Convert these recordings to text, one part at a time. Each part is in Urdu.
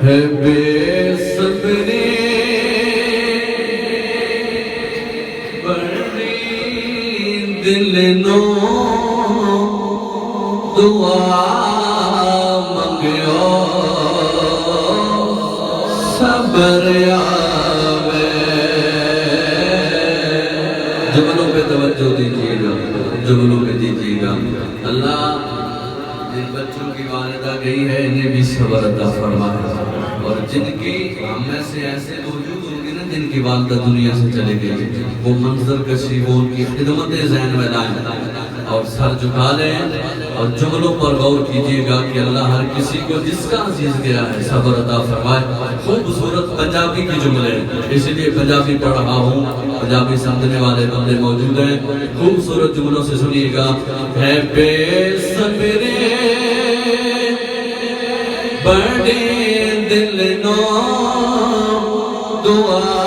ہے بے صبری بڑی دل نو دعا منگیو صبر آوے. جملوں پہ توجہ دیجیے گا، جملوں پہ دیجیے گا. اللہ جن بچوں کی والدہ گئی ہے انہیں بھی صبر عطا فرمائے، اور جن کی ہم میں سے ایسے موجود ہوں گے نا جن کی والدہ دنیا سے چلے گئی، وہ منظر کشی وہ ان کی خدمت ذہن میں لائیں اور سر جھکا لیں اور جملوں پر غور کیجئے گا کہ اللہ ہر کسی کو جس کا عزیز گیا ہے صبر عطا فرمائے. خوبصورت پنجابی کی جملے، اس لیے پنجابی پڑھ رہا ہوں، پنجابی سمجھنے والے بندے موجود ہیں. خوبصورت جملوں سے سنیے گا. ہے بے صبری بڑی دل نو دعا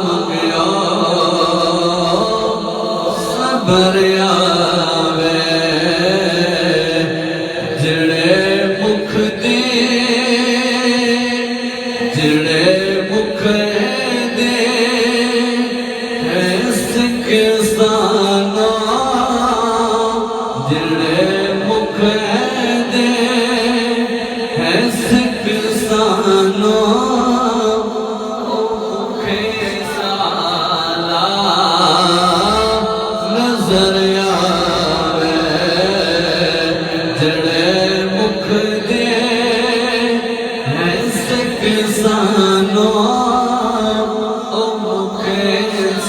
منگیو صبر آوے. جڑے مکھ دے جڑے مکھ دے ہے سکھ سانا، جڑے مکھ دے ہے سکھ سانا مکھے سالا نظر آوے. جڑے مکھ دے ہے سکھ سانا مکھے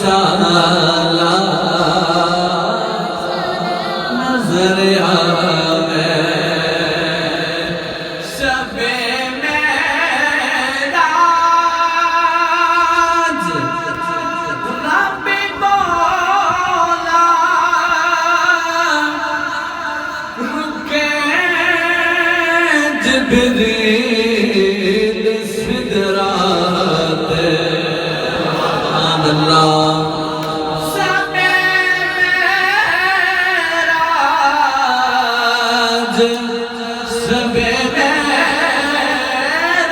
سالا نظر آوے. شب معراج رب مولا رکے جبریل سدرات. سبحان اللہ. شب معراج شب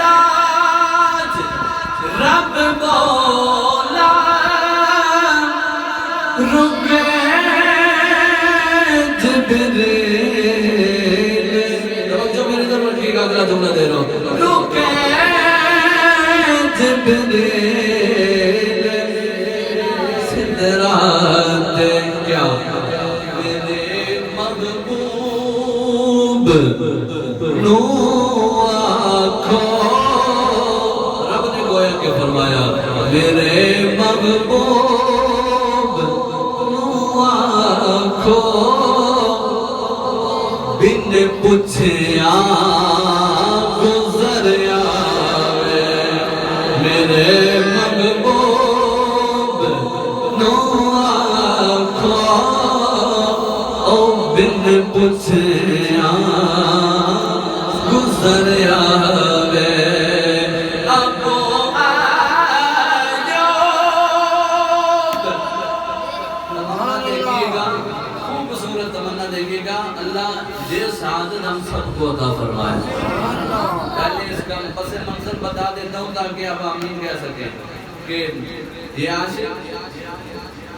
معراج رب مولا رکے جبریل. توجہ میری طرف رکھیے گا، اگلا جملہ دے رہا ہوں. رکے جبریل سدرات. کیا میرے محبوب نو آنکھو، رب نے گویا کہ فرمایا میرے محبوب نو آنکھو بن پوچھیا گزر آوے. میرے محبوب نو آنکھو بن پوچھیا گزر آوے. ابو ایوب تمنا دیکھیے گا، خوبصورت تمنا دیکھیے گا. اللہ یہ سعادت ہم سب کو عطا فرمائے. پہلے اس کا پس منظر بتا دیتا ہوں تاکہ آپ آمین کہہ سکیں کہ یہ عاشق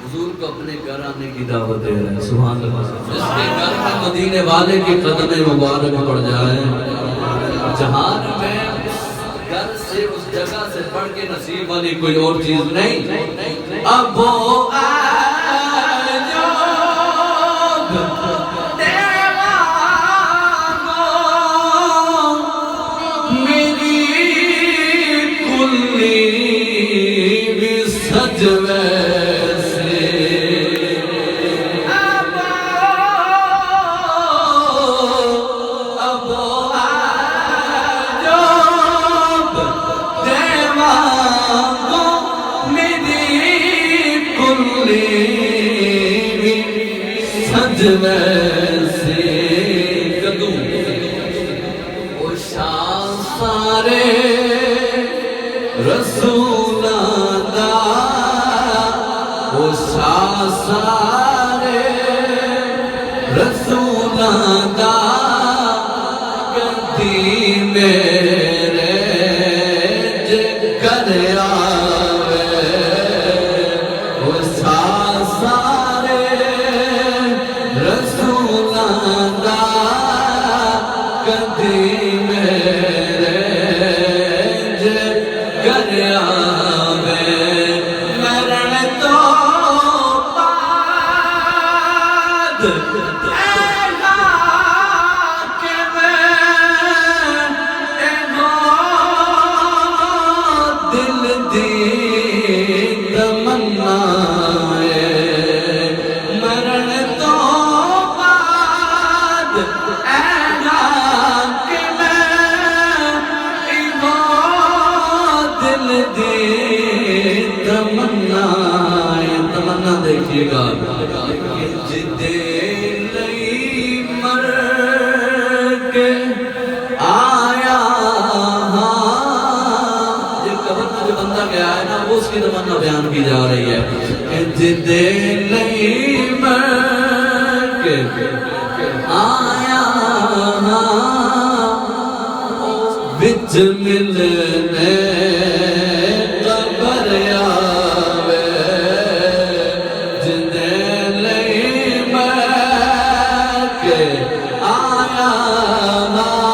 حضور کو اپنے گھر آنے کی دعوت دے رہے ہیں. سبحان اللہ. جس کے گھر میں مدینے والے کی قدم مبارک پڑ جائے، جہان میں اس گھر سے اس جگہ سے پڑھ کے نصیب والی کوئی اور چیز نہیں. ابو ایوب دیوانو میری کلی بھی سجوے سے کدوں او شان سارے رسولاں دا، او شان سارے رسولاں دا، گدی میرے کدی میرے جگر آوے مرن تو بعد تمنا دیکھیے گا جدے لئی مر کے آیا یہ قبر میں جو بندہ گیا ہے نا وہ اس کی تمنا بیان کی جا رہی ہے جدے لئی مر کے آیا بچ ملنے آیا